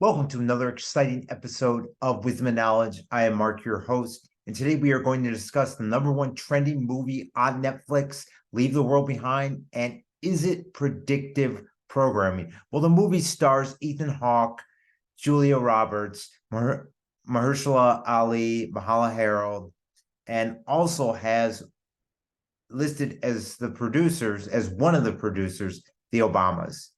Welcome to another exciting episode of Wisdom and Knowledge. I am Mark, your host, and today we are going to discuss the number one trending movie on Netflix, Leave the World Behind, and is it predictive programming? Well, the movie stars Ethan Hawke, Julia Roberts, Mahershala Ali, Myha'la Herrold, and also has listed as the producers, as one of the producers, the Obamas.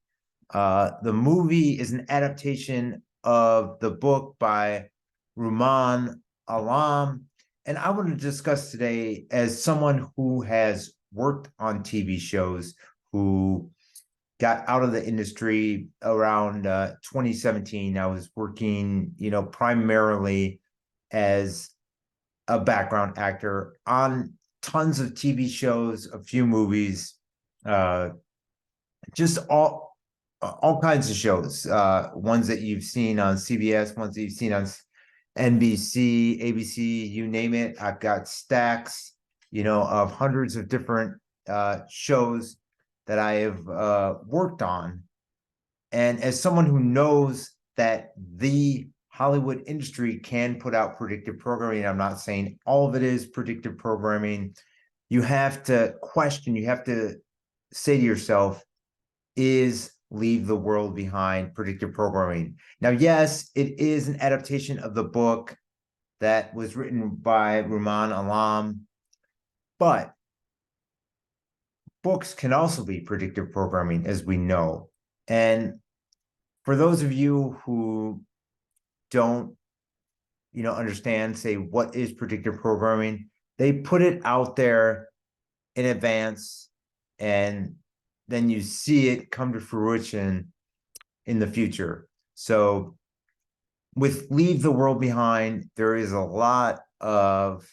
The movie is an adaptation of the book by Rumaan Alam. And I want to discuss today, as someone who has worked on TV shows, who got out of the industry around 2017. I was working, primarily as a background actor on tons of TV shows, a few movies, just all kinds of shows, ones that you've seen on CBS, ones that you've seen on NBC, ABC, you name it. I've got stacks, of hundreds of different shows that I have worked on. And as someone who knows that the Hollywood industry can put out predictive programming, I'm not saying all of it is predictive programming. You have to question, you have to say to yourself, is Leave the World Behind predictive programming? Now, yes, it is an adaptation of the book that was written by Rumaan Alam, but books can also be predictive programming, as we know. And for those of you who don't, understand, say, what is predictive programming, they put it out there in advance, and then you see it come to fruition in the future. So with Leave the World Behind, there is a lot of,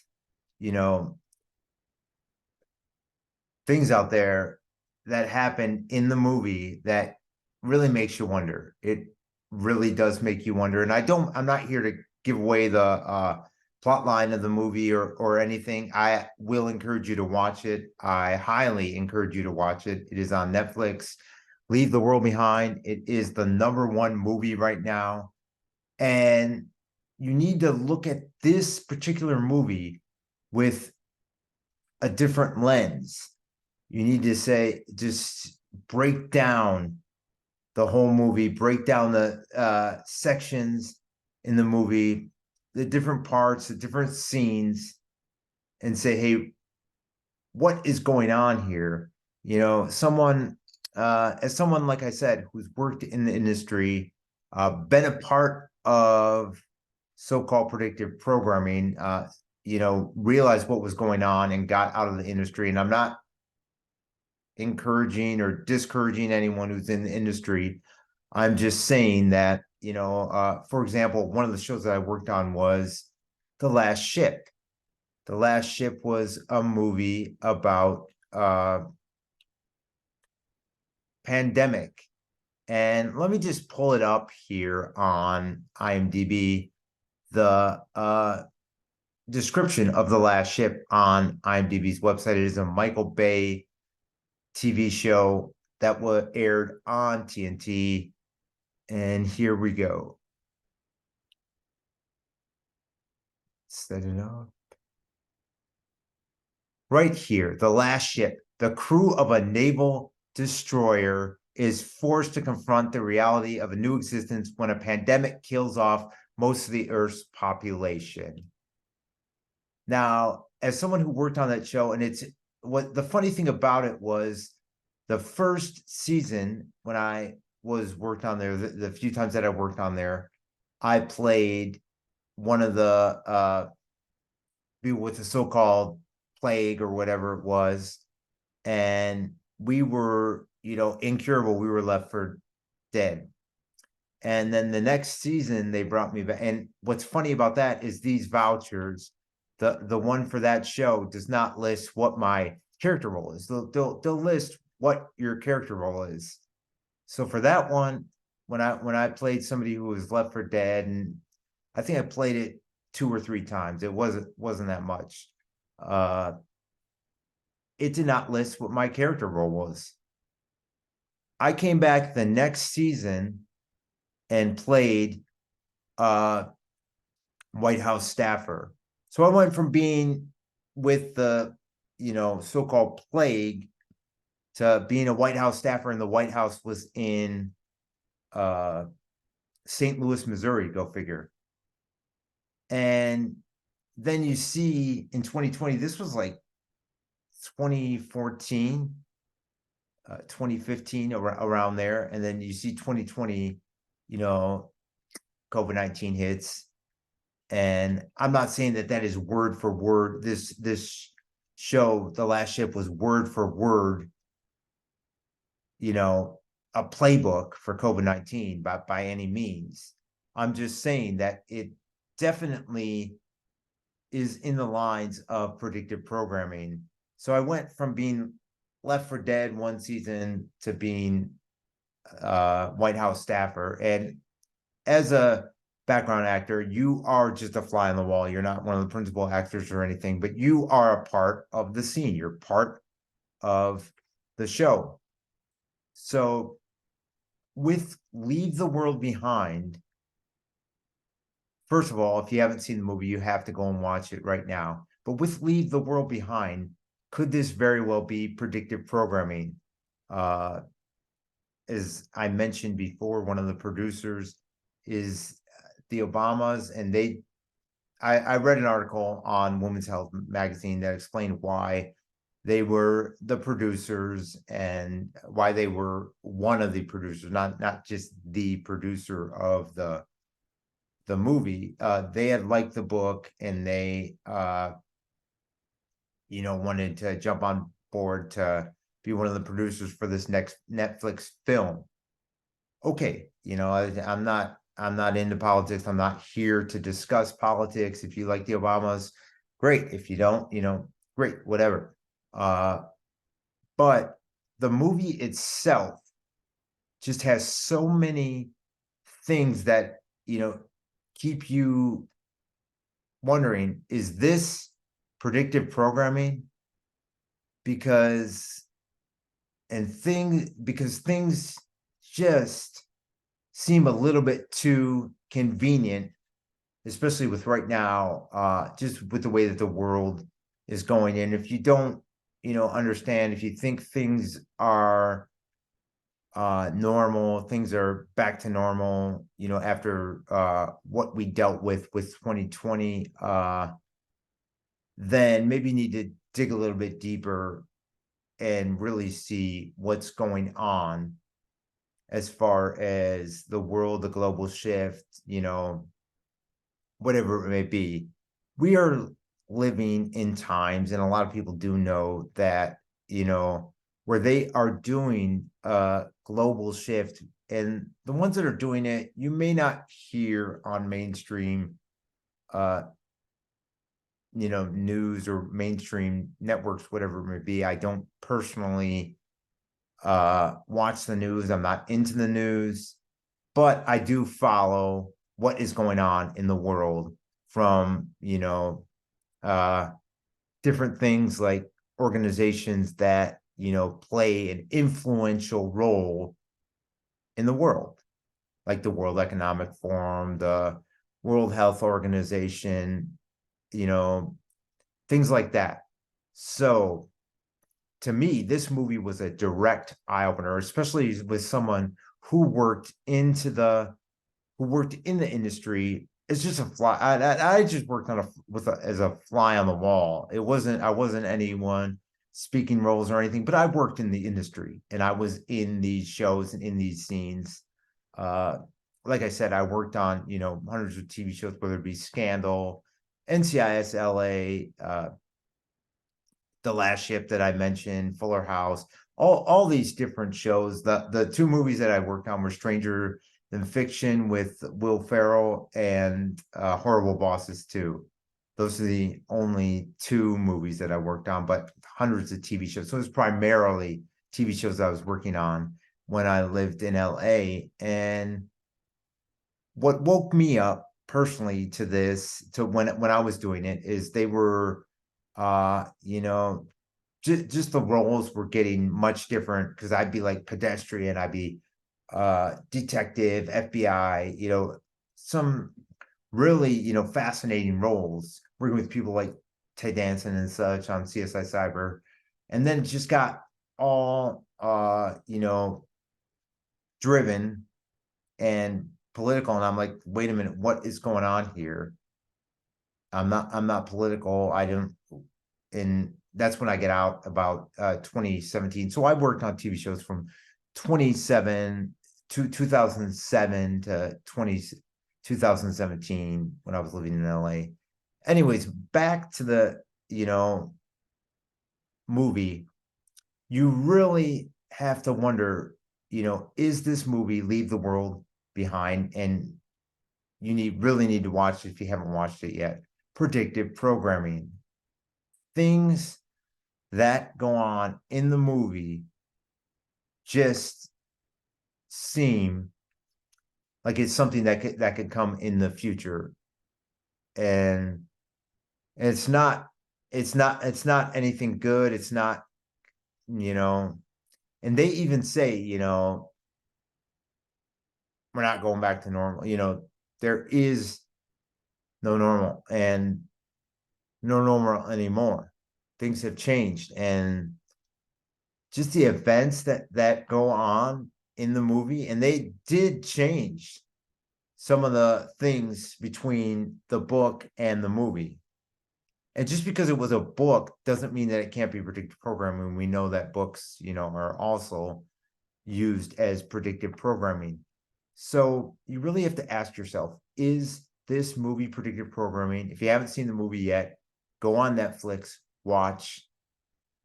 things out there that happen in the movie that really makes you wonder. It really does make you wonder. And I'm not here to give away the plot line of the movie or anything. I will encourage you to watch it. I highly encourage you to watch it. It is on Netflix. Leave the World Behind. It is the number one movie right now. And you need to look at this particular movie with a different lens. You need to just break down the whole movie, break down the sections in the movie, the different parts, the different scenes, and say, hey, what is going on here? As someone, like I said, who's worked in the industry, been a part of so-called predictive programming, realized what was going on and got out of the industry. And I'm not encouraging or discouraging anyone who's in the industry. I'm just saying that, for example, one of the shows that I worked on was The Last Ship. The Last Ship was a movie about pandemic. And let me just pull it up here on IMDb. The description of The Last Ship on IMDb's website. It is a Michael Bay TV show that was aired on TNT. And here we go. Set it up. Right here, The Last Ship. The crew of a naval destroyer is forced to confront the reality of a new existence when a pandemic kills off most of the Earth's population. Now, as someone who worked on that show, and the funny thing about it was the first season when I was worked on there, the few times that I worked on there, I played one of the people with the so-called plague or whatever it was, and we were, incurable. We were left for dead. And then the next season they brought me back. And what's funny about that is these vouchers, the one for that show does not list what my character role is. They'll list what your character role is. So for that one, when I played somebody who was left for dead, and I think I played it 2 or 3 times, it wasn't that much. It did not list what my character role was. I came back the next season, and played White House staffer. So I went from being with the, so-called plague to being a White House staffer, and the White House was in St. Louis, Missouri, go figure. And then you see in 2020, this was like 2014, 2015, around there. And then you see 2020, COVID-19 hits. And I'm not saying that is word for word. This show, The Last Ship, was word for word, a playbook for COVID-19 by any means. I'm just saying that it definitely is in the lines of predictive programming. So I went from being Left 4 Dead one season to being White House staffer. And as a background actor, you are just a fly on the wall. You're not one of the principal actors or anything, but you are a part of the scene. You're part of the show. So with Leave the World Behind, first of all, if you haven't seen the movie, you have to go and watch it right now. But with Leave the World Behind, could this very well be predictive programming? As I mentioned before, one of the producers is the Obamas, and I read an article on Women's Health magazine that explained why they were the producers and why they were one of the producers, not just the producer of the movie. They had liked the book, and they wanted to jump on board to be one of the producers for this next Netflix film. Okay, I'm not into politics. I'm not here to discuss politics. If you like the Obamas, great. If you don't, great, whatever. But the movie itself just has so many things that, keep you wondering, is this predictive programming? Because things just seem a little bit too convenient, especially with right now, just with the way that the world is going. And if you don't, understand, if you think things are normal, things are back to normal, after what we dealt with 2020, then maybe you need to dig a little bit deeper and really see what's going on as far as the world, the global shift, whatever it may be. We are living in times, and a lot of people do know that, where they are doing a global shift, and the ones that are doing it, you may not hear on mainstream, news or mainstream networks, whatever it may be. I don't personally watch the news. I'm not into the news, but I do follow what is going on in the world from, different things like organizations that, play an influential role in the world, like the World Economic Forum, the World Health Organization, things like that. So to me, this movie was a direct eye opener, especially with someone who worked in the industry. It's just a fly. I just worked as a fly on the wall. I wasn't anyone speaking roles or anything, but I worked in the industry, and I was in these shows and in these scenes. Like I said, I worked on, hundreds of TV shows, whether it be Scandal, NCIS LA, The Last Ship that I mentioned, Fuller House, all these different shows. The two movies that I worked on were Stranger Than Fiction with Will Ferrell and Horrible Bosses 2. Those are the only two movies that I worked on, but hundreds of TV shows. So it was primarily TV shows I was working on when I lived in LA. And what woke me up personally to when I was doing it, is they were, just the roles were getting much different, because I'd be like pedestrian, I'd be detective, FBI, some really, fascinating roles, working with people like Ted Danson and such on CSI Cyber. And then it just got all, driven and political. And I'm like, wait a minute, what is going on here? I'm not political. I don't, and that's when I get out about 2017. So I worked on TV shows from 27 to 2007 to 2017 when I was living in LA. Anyways, back to the, movie, you really have to wonder, is this movie Leave the World Behind? And you really need to watch it if you haven't watched it yet. Predictive Programming. Things that go on in the movie just seem like it's something that could come in the future. And it's not anything good. It's not, you know, and they even say, we're not going back to normal. There is no normal and no normal anymore. Things have changed, and just the events that go on in the movie, and they did change some of the things between the book and the movie. And just because it was a book doesn't mean that it can't be predictive programming. We know that books, are also used as predictive programming. So you really have to ask yourself, is this movie predictive programming? If you haven't seen the movie yet, go on Netflix, watch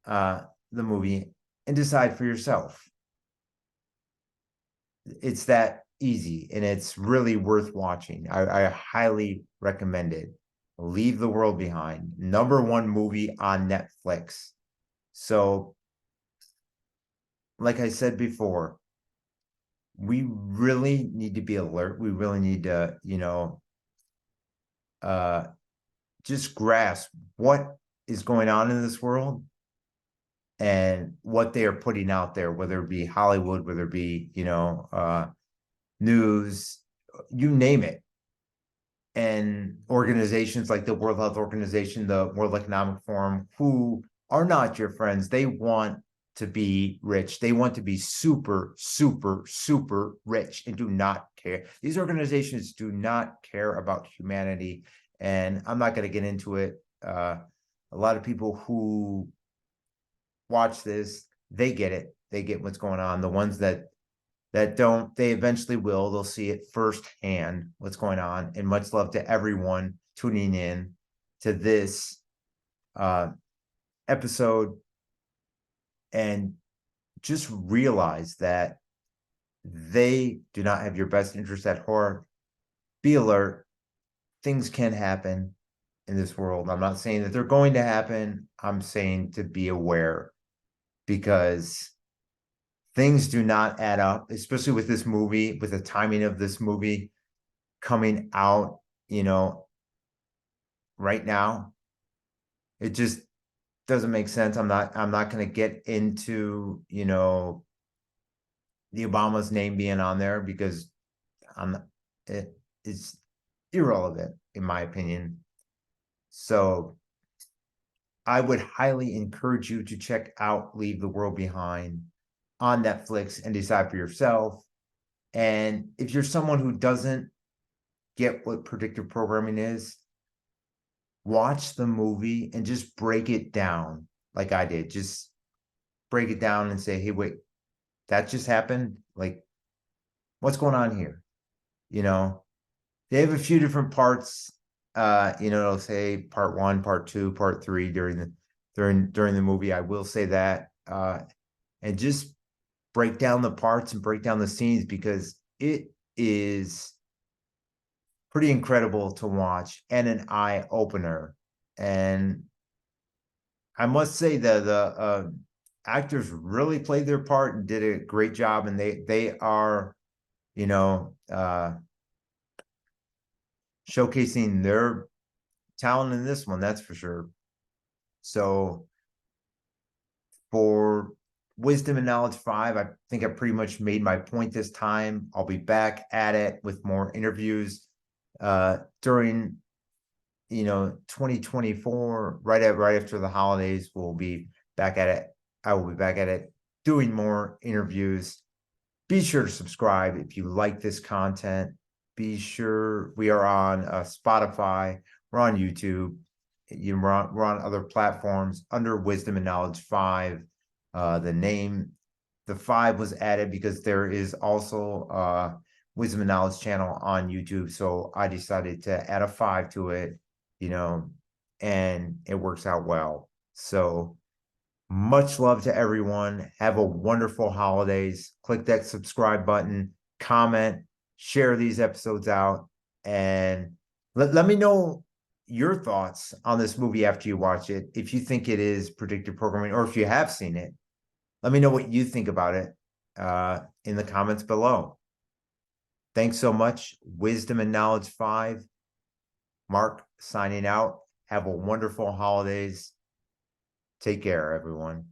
the movie, and decide for yourself. It's that easy, and it's really worth watching. I highly recommend it. Leave the World Behind, #1 movie on Netflix. So, like I said before, we really need to be alert. We really need to, just grasp what is going on in this world and what they are putting out there, whether it be Hollywood, whether it be, news, you name it. And organizations like the World Health Organization, the World Economic Forum, who are not your friends. They want to be rich. They want to be super, super, super rich and do not care. These organizations do not care about humanity. And I'm not going to get into it. A lot of people who watch this, they get it. They get what's going on. The ones that don't, they eventually will. They'll see it firsthand what's going on. And much love to everyone tuning in to this episode. And just realize that they do not have your best interest at heart. Be alert. Things can happen in this world. I'm not saying that they're going to happen. I'm saying to be aware, because things do not add up, especially with this movie, with the timing of this movie coming out, right now. It just doesn't make sense. I'm not going to get into, the Obama's name being on there, because it's irrelevant in my opinion. So I would highly encourage you to check out Leave the World Behind on Netflix and decide for yourself. And if you're someone who doesn't get what predictive programming is, watch the movie and just break it down like I did. Just break it down and say, hey, wait, that just happened? Like, what's going on here? They have a few different parts. It'll say part 1, part 2, part 3 during the movie. I will say that. And just break down the parts and break down the scenes, because it is pretty incredible to watch and an eye opener. And I must say that the actors really played their part and did a great job, and they are, showcasing their talent in this one, that's for sure. So for Wisdom and Knowledge 5. I think I pretty much made my point this time. I'll be back at it with more interviews during 2024, right after the holidays. We'll be back at it. I will be back at it doing more interviews. Be sure to subscribe if you like this content. Be sure we are on Spotify, we're on YouTube, we're on other platforms under Wisdom and Knowledge 5. The 5 was added because there is also Wisdom and Knowledge channel on YouTube. So I decided to add a 5 to it, and it works out well. So much love to everyone. Have a wonderful holidays. Click that subscribe button, comment, share these episodes out, and let me know your thoughts on this movie after you watch it. If you think it is predictive programming, or if you have seen it, let me know what you think about it in the comments below. Thanks so much. Wisdom and Knowledge 5. Mark signing out. Have a wonderful holidays. Take care, everyone.